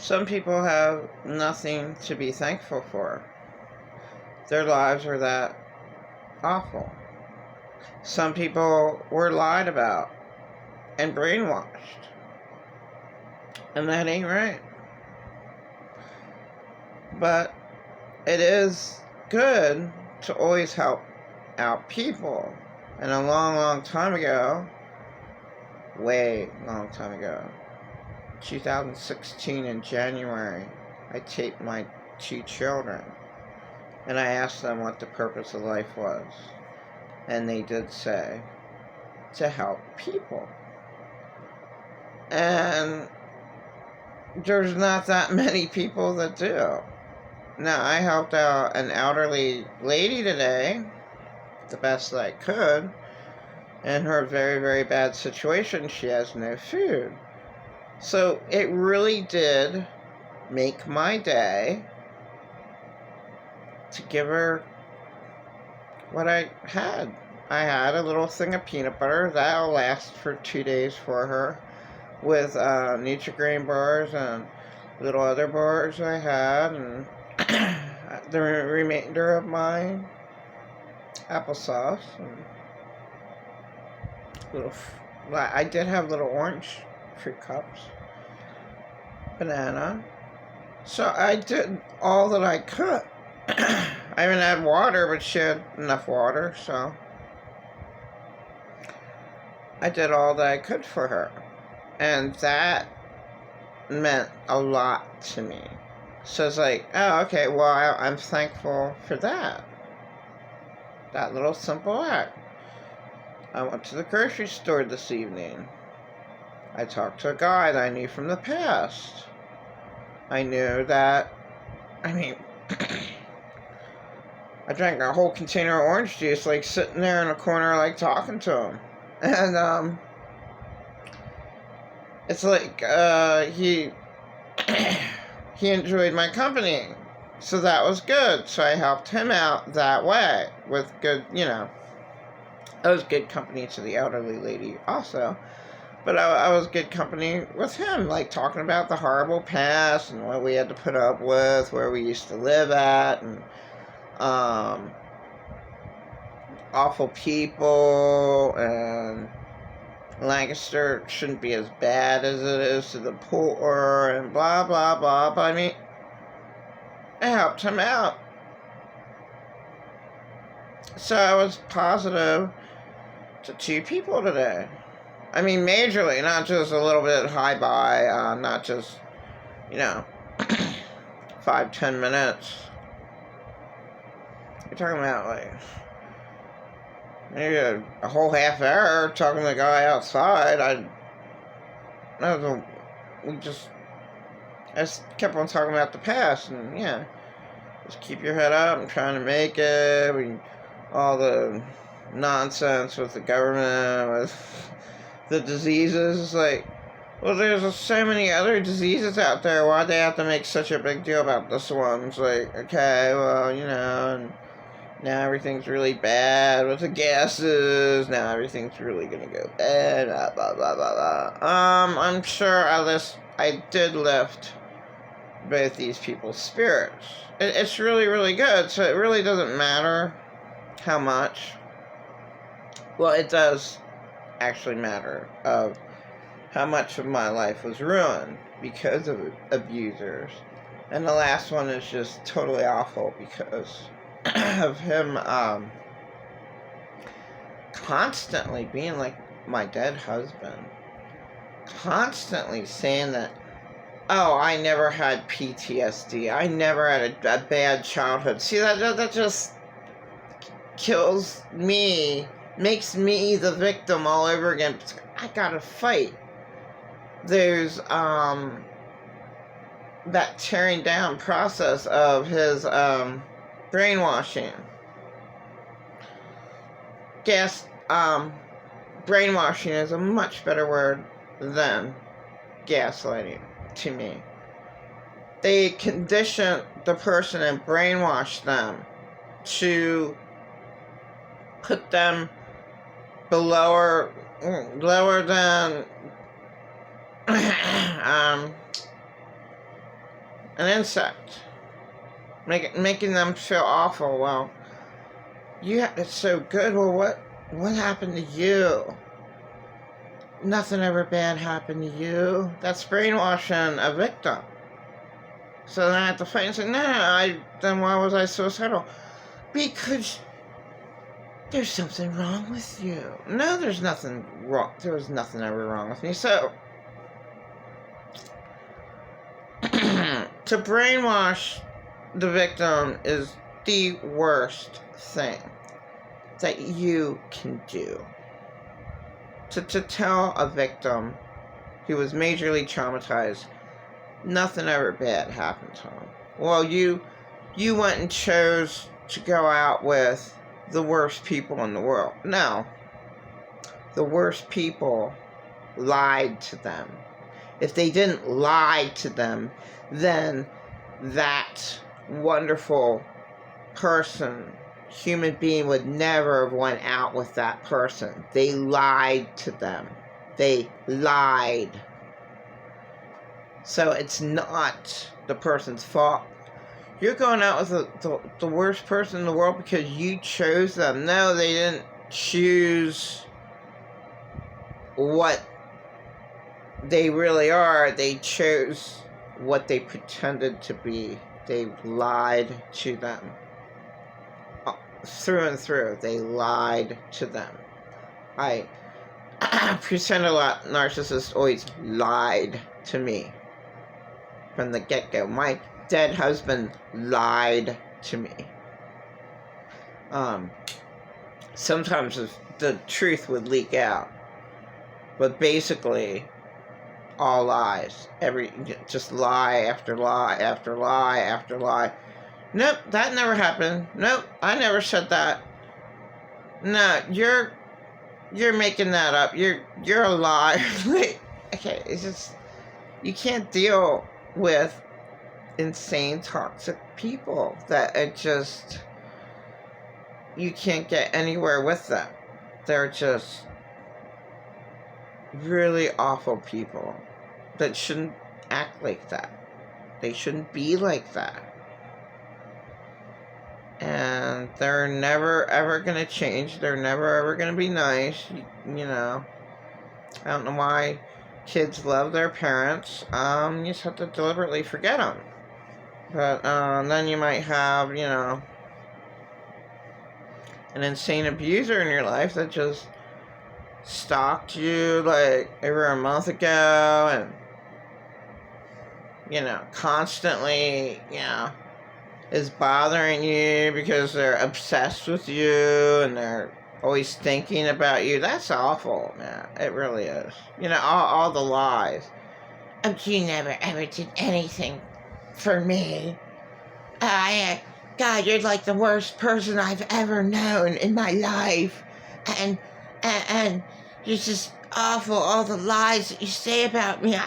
Some people have nothing to be thankful for. Their lives are that awful. Some people were lied about and brainwashed, and that ain't right. But it is good to always help out people. And a long, long time ago, way long time ago, 2016 in January, I taped my 2 children. And I asked them what the purpose of life was. And they did say, to help people. And there's not that many people that do. Now, I helped out an elderly lady today, the best I could. In her very, very bad situation, she has no food. So it really did make my day to give her what I had. I had a little thing of peanut butter that'll last for 2 days for her, with Nutri-Grain bars and little other bars I had, and the remainder of my applesauce. And I did have little orange fruit cups, banana. So I did all that I could. I haven't had water, but she had enough water, so I did all that I could for her. And that meant a lot to me. So it's like, oh, okay, well, I'm thankful for that. That little simple act. I went to the grocery store this evening. I talked to a guy that I knew from the past. I knew that, I drank a whole container of orange juice, like, sitting there in a corner, like, talking to him. And, it's like, he enjoyed my company. So that was good. So I helped him out that way with good, I was good company to the elderly lady also. But I was good company with him, like, talking about the horrible past and what we had to put up with, where we used to live at, and awful people, and Lancaster shouldn't be as bad as it is to the poor, and blah, blah, blah. But I helped him out. So I was positive to 2 people today. Majorly, not just a little bit high by, not just, 5-10 minutes. You're talking about, like, maybe a whole half hour talking to the guy outside. I just kept on talking about the past, and just keep your head up and trying to make it. All the nonsense with the government, with the diseases. It's like, well, there's so many other diseases out there. Why'd they have to make such a big deal about this one? It's like, okay, well, and now everything's really bad with the gases. Now everything's really gonna go bad. Blah, blah, blah, blah, blah. I'm sure I did lift both these people's spirits. It's really, really good. So it really doesn't matter how much. Well, it does actually matter of how much of my life was ruined because of abusers. And the last one is just totally awful because of him constantly being like my dead husband. Constantly saying that, oh, I never had PTSD. I never had a bad childhood. See, that just kills me, makes me the victim all over again. I gotta fight. There's that tearing down process of his brainwashing. Brainwashing is a much better word than gaslighting to me. They condition the person and brainwash them to put them lower than an insect, making them feel awful. Well, it's so good. Well, what happened to you? Nothing ever bad happened to you. That's brainwashing a victim. So then I have to fight and say, then why was I suicidal? Because there's something wrong with you. No, there's nothing wrong. There was nothing ever wrong with me. So, to brainwash the victim is the worst thing that you can do. To tell a victim who was majorly traumatized, nothing ever bad happened to him. Well, you went and chose to go out with the worst people in the world. No. The worst people lied to them. If they didn't lie to them, then that wonderful person, human being, would never have went out with that person. They lied to them. They lied. So it's not the person's fault. You're going out with the worst person in the world because you chose them. No, they didn't choose what they really are. They chose what they pretended to be. They lied to them. Through and through, they lied to them. I present a lot. Narcissists always lied to me from the get-go. My dead husband lied to me. Sometimes the truth would leak out, but basically, all lies. Just lie after lie after lie after lie. Nope, that never happened. Nope, I never said that. No, you're making that up. You're a liar. Okay, it's just, you can't deal with insane, toxic people. That it just, you can't get anywhere with them. They're just really awful people that shouldn't act like that. They shouldn't be like that. And they're never ever gonna change. They're never ever gonna be nice. You know, I don't know why kids love their parents. You just have to deliberately forget them. But then you might have, an insane abuser in your life that just stalked you like over a month ago, and constantly, is bothering you because they're obsessed with you and they're always thinking about you. That's awful, man. It really is. All the lies. You never ever did anything for me. God, you're like the worst person I've ever known in my life. And you're just awful. All the lies that you say about me. All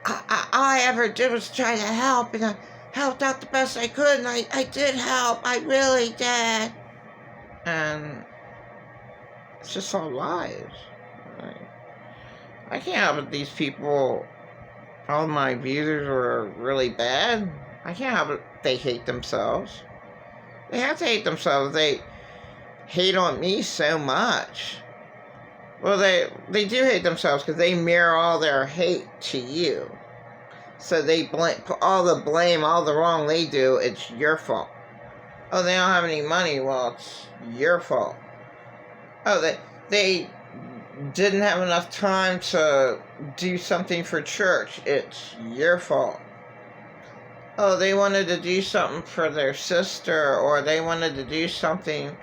I ever did was try to help, and I helped out the best I could, and I did help. I really did. And it's just all lies. I can't help it these people, all my abusers were really bad. I can't help it they hate themselves. They have to hate themselves. They hate on me so much. Well, they do hate themselves because they mirror all their hate to you. So they put all the blame, all the wrong they do, it's your fault. Oh, they don't have any money, well, it's your fault. Oh, they didn't have enough time to do something for church, it's your fault. Oh, they wanted to do something for their sister, or they wanted to do something,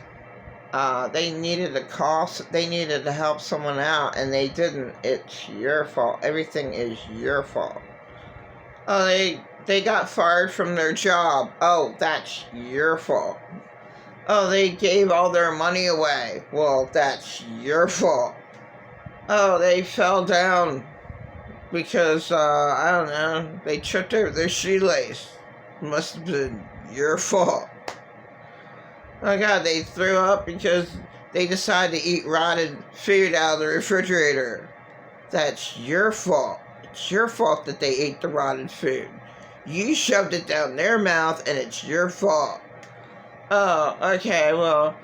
they needed to help someone out, and they didn't. It's your fault. Everything is your fault. Oh, they got fired from their job. Oh, that's your fault. Oh, they gave all their money away. Well, that's your fault. Oh, they fell down because, I don't know, they tripped over their shoelace. Must have been your fault. Oh God, they threw up because they decided to eat rotted food out of the refrigerator. That's your fault. It's your fault that they ate the rotted food. You shoved it down their mouth, and it's your fault. Oh, okay, well,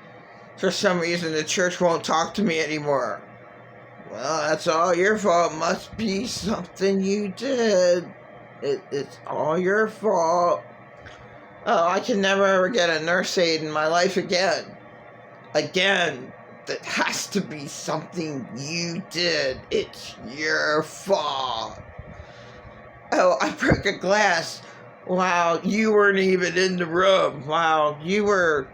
for some reason the church won't talk to me anymore. Well, that's all your fault. Must be something you did. It's all your fault. Oh, I can never ever get a nurse aid in my life again. Again. That has to be something you did. It's your fault. Oh, I broke a glass. Wow, you weren't even in the room. Wow, you were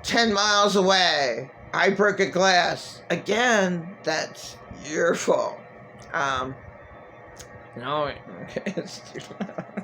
10 miles away. I broke a glass. Again, that's your fault. No, it's too loud.